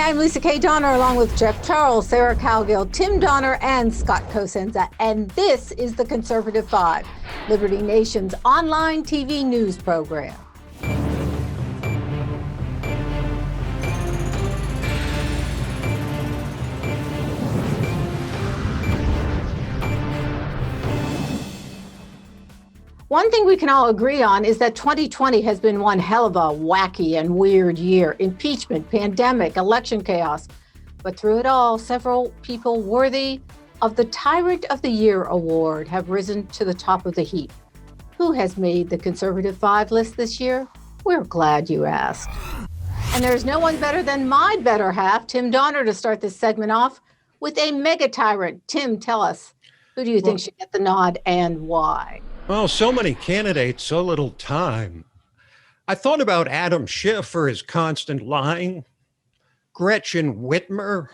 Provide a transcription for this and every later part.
Hi, I'm Lisa K. Donner, along with Jeff Charles, Sarah Cowgill, Tim Donner, and Scott Cosenza. And this is the Conservative Five, Liberty Nation's online TV news program. One thing we can all agree on is that 2020 has been one hell of a wacky and weird year. Impeachment, pandemic, election chaos. But through it all, several people worthy of the Tyrant of the Year award have risen to the top of the heap. Who has made the Conservative Five list this year? We're glad you asked. And there's no one better than my better half, Tim Donner, to start this segment off with a mega tyrant. Tim, tell us, who do you think should get the nod and why? Well, so many candidates, so little time. I thought about Adam Schiff for his constant lying, Gretchen Whitmer,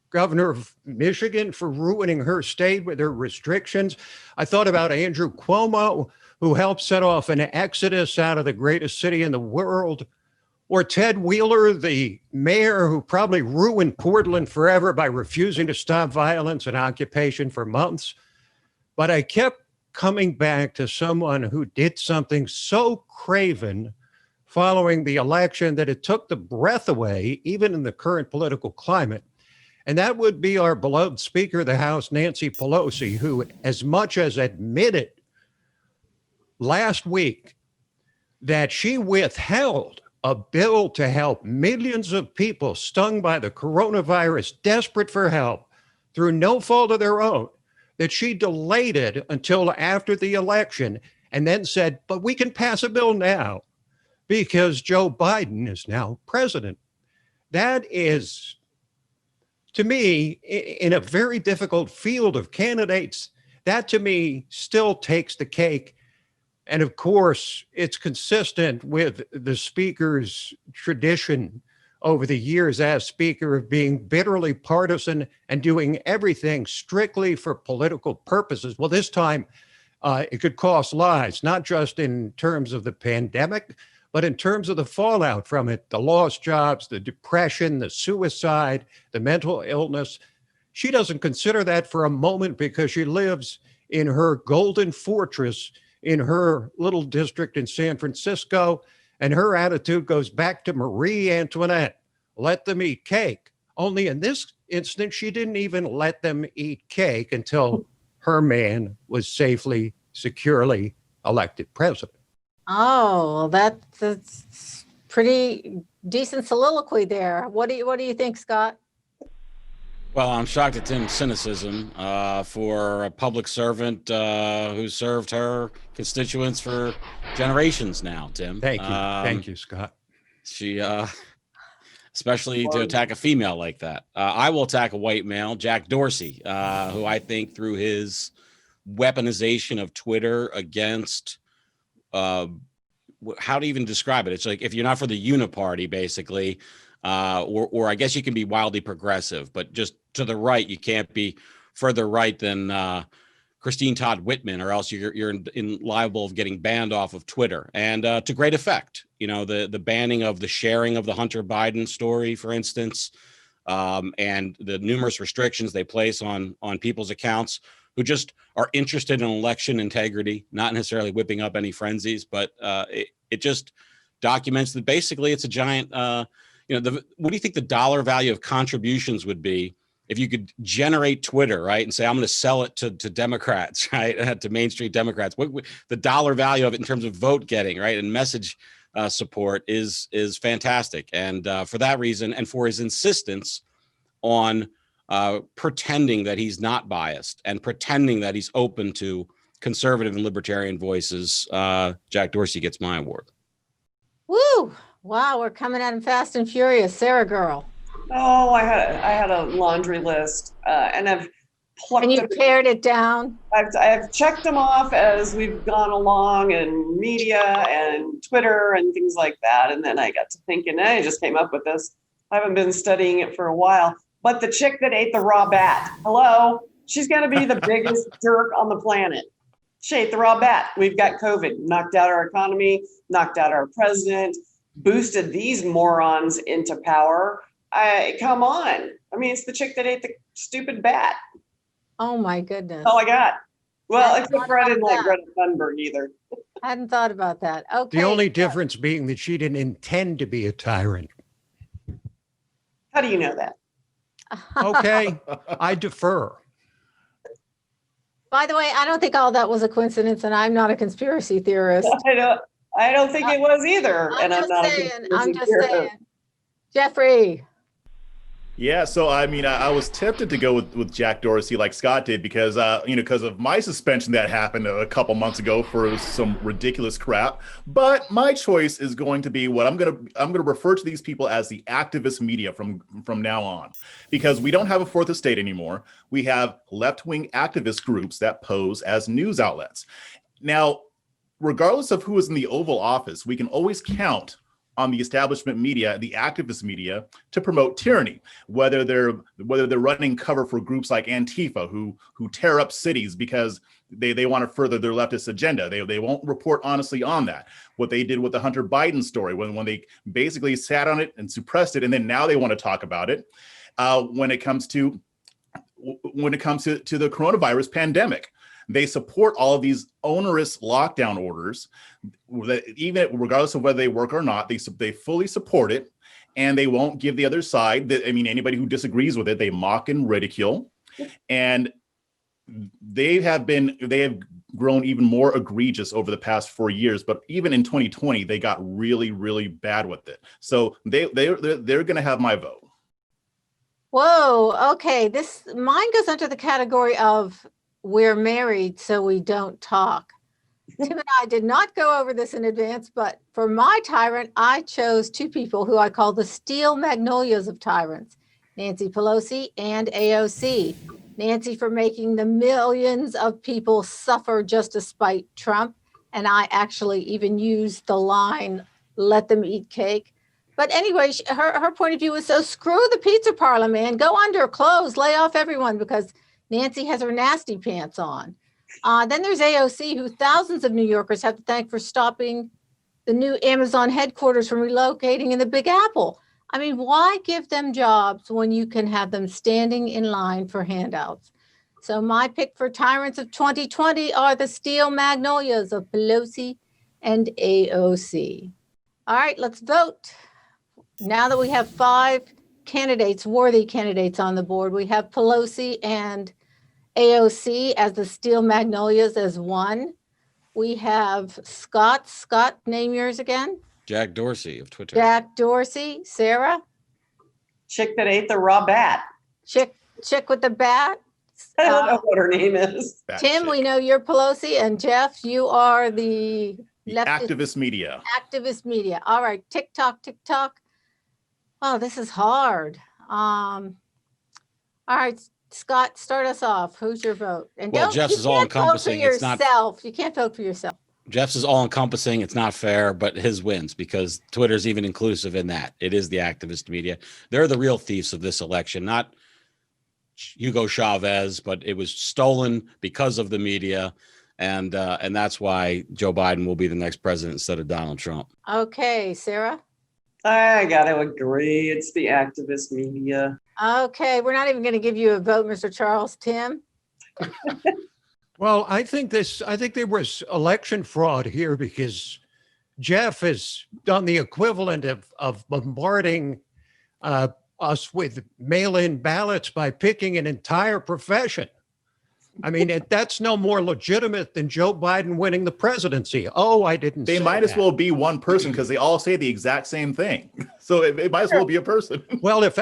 governor of Michigan, for ruining her state with her restrictions. I thought about Andrew Cuomo, who helped set off an exodus out of the greatest city in the world, or Ted Wheeler, the mayor who probably ruined Portland forever by refusing to stop violence and occupation for months. But I kept coming back to someone who did something so craven following the election that it took the breath away, even in the current political climate. And that would be our beloved Speaker of the House, Nancy Pelosi, who as much as admitted last week that she withheld a bill to help millions of people stung by the coronavirus, desperate for help through no fault of their own, that she delayed it until after the election and then said, but we can pass a bill now because Joe Biden is now president. That is, to me, in a very difficult field of candidates, that to me still takes the cake. And of course, it's consistent with the speaker's tradition over the years as speaker of being bitterly partisan and doing everything strictly for political purposes. Well, this time it could cost lives, not just in terms of the pandemic, but in terms of the fallout from it, the lost jobs, the depression, the suicide, the mental illness. She doesn't consider that for a moment because she lives in her golden fortress in her little district in San Francisco. And her attitude goes back to Marie Antoinette. Let them eat cake. Only in this instance, she didn't even let them eat cake until her man was safely, securely elected president. Oh, that's pretty decent soliloquy there. What do you think, Scott? Well, I'm shocked at Tim's cynicism for a public servant who served her constituents for generations now, Tim. Thank you. Thank you, Scott. She, especially to attack a female like that. I will attack a white male, Jack Dorsey, who I think through his weaponization of Twitter against, how to even describe it? It's like if you're not for the uniparty, basically, or I guess you can be wildly progressive, but just to the right, you can't be further right than Christine Todd Whitman, or else you're liable of getting banned off of Twitter. And to great effect, you know, the banning of the sharing of the Hunter Biden story, for instance, and the numerous restrictions they place on people's accounts who just are interested in election integrity, not necessarily whipping up any frenzies, but it just documents that basically it's a giant. What do you think the dollar value of contributions would be if you could generate Twitter, right, and say, I'm going to sell it to Democrats, right, to Main Street Democrats? What the dollar value of it in terms of vote getting, right, and message support is fantastic. And for that reason, and for his insistence on pretending that he's not biased and pretending that he's open to conservative and libertarian voices, Jack Dorsey gets my award. Woo! Wow, we're coming at him fast and furious. Sarah girl. Oh, I had a laundry list, and I've plucked. And you pared it down. I've checked them off as we've gone along, and media and Twitter and things like that. And then I got to thinking, I just came up with this. I haven't been studying it for a while. But the chick that ate the raw bat, hello, she's going to be the biggest jerk on the planet. She ate the raw bat. We've got COVID, knocked out our economy, knocked out our president, boosted these morons into power. come on. I mean, it's the chick that ate the stupid bat. Oh my goodness. That's all I got. Well, Hadn't except for I thought didn't about like that. Greta Thunberg either. Hadn't thought about that. Okay. The only difference being that she didn't intend to be a tyrant. How do you know that? Okay, I defer. By the way, I don't think all that was a coincidence, and I'm not a conspiracy theorist. I don't think it was either. I'm I'm just not saying. a I'm just conspiracy saying. Jeffrey. Yeah, so I mean, I was tempted to go with Jack Dorsey like Scott did because, because of my suspension that happened a couple months ago for some ridiculous crap. But my choice is going to be what I'm gonna refer to these people as the activist media from now on, because we don't have a fourth estate anymore. We have left-wing activist groups that pose as news outlets. Now, regardless of who is in the Oval Office, we can always count on the establishment media, the activist media, to promote tyranny, whether they're running cover for groups like Antifa, who tear up cities because they want to further their leftist agenda. They won't report honestly on that. What they did with the Hunter Biden story, when they basically sat on it and suppressed it, and then now they want to talk about it. When it comes to the coronavirus pandemic, they support all of these onerous lockdown orders that, even regardless of whether they work or not, they fully support it, and they won't give the other side anybody who disagrees with it, they mock and ridicule. And they have grown even more egregious over the past 4 years, but even in 2020, they got really, really bad with it. So they're going to have my vote. Whoa. Okay. Mine goes under the category of we're married, so we don't talk. Tim and I did not go over this in advance, but for my tyrant, I chose two people who I call the steel magnolias of tyrants, Nancy Pelosi and AOC. Nancy for making the millions of people suffer just to spite Trump. And I actually even used the line, let them eat cake. But anyway, her point of view was, so screw the pizza parlor, man. Go under, close, lay off everyone, because Nancy has her nasty pants on. Then there's AOC, who thousands of New Yorkers have to thank for stopping the new Amazon headquarters from relocating in the Big Apple. I mean, why give them jobs when you can have them standing in line for handouts? So my pick for tyrants of 2020 are the steel magnolias of Pelosi and AOC. All right, let's vote. Now that we have 5 candidates, worthy candidates on the board, we have Pelosi and AOC as the steel magnolias as one. We have Scott. Scott, name yours again. Jack Dorsey of Twitter. Jack Dorsey. Sarah. Chick that ate the raw bat. Chick with the bat. I don't know what her name is. Tim, Chick. we know you're Pelosi, and Jeff, you are the Activist media. Activist media. All right, TikTok. Oh, this is hard. All right, Scott, start us off. Who's your vote? And Well, Jeff's is all encompassing. It's not yourself. You can't vote for yourself. Jeff's is all encompassing. It's not fair, but his wins because Twitter's even inclusive in that. It is the activist media. They're the real thieves of this election, not Hugo Chavez, but it was stolen because of the media. And that's why Joe Biden will be the next president instead of Donald Trump. Okay, Sarah. I gotta agree. It's the activist media. Okay, we're not even going to give you a vote, Mr. Charles. Tim. Well, I think there was election fraud here because Jeff has done the equivalent of bombarding us with mail-in ballots by picking an entire profession. I mean, that's no more legitimate than Joe Biden winning the presidency. Oh, I didn't They say might as that. well be one person because they all say the exact same thing. So it might as well be a person. Well, if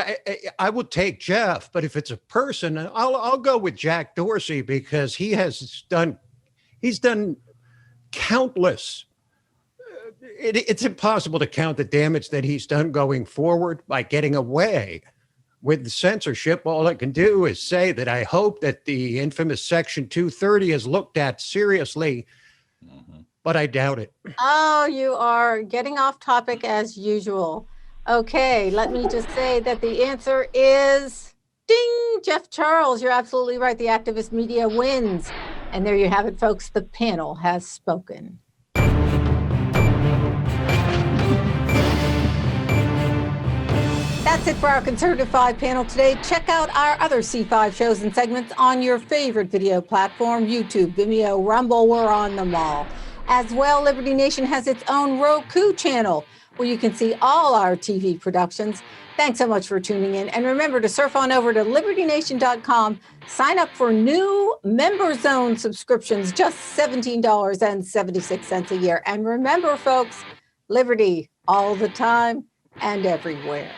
I would take Jeff, but if it's a person, I'll go with Jack Dorsey because he's done countless. It's impossible to count the damage that he's done going forward by getting away with censorship. All I can do is say that I hope that the infamous Section 230 is looked at seriously, but I doubt it. Oh, you are getting off topic as usual. Okay, let me just say that the answer is ding, Jeff Charles. You're absolutely right. The activist media wins. And there you have it, folks. The panel has spoken. That's That's it for our Conservative 5 panel today. Check out our other C5 shows and segments on your favorite video platform, YouTube, Vimeo, Rumble. We're on them all. As well, Liberty Nation has its own Roku channel where you can see all our TV productions. Thanks so much for tuning in. And remember to surf on over to libertynation.com. Sign up for new Member Zone subscriptions, just $17.76 a year. And remember, folks, Liberty all the time and everywhere.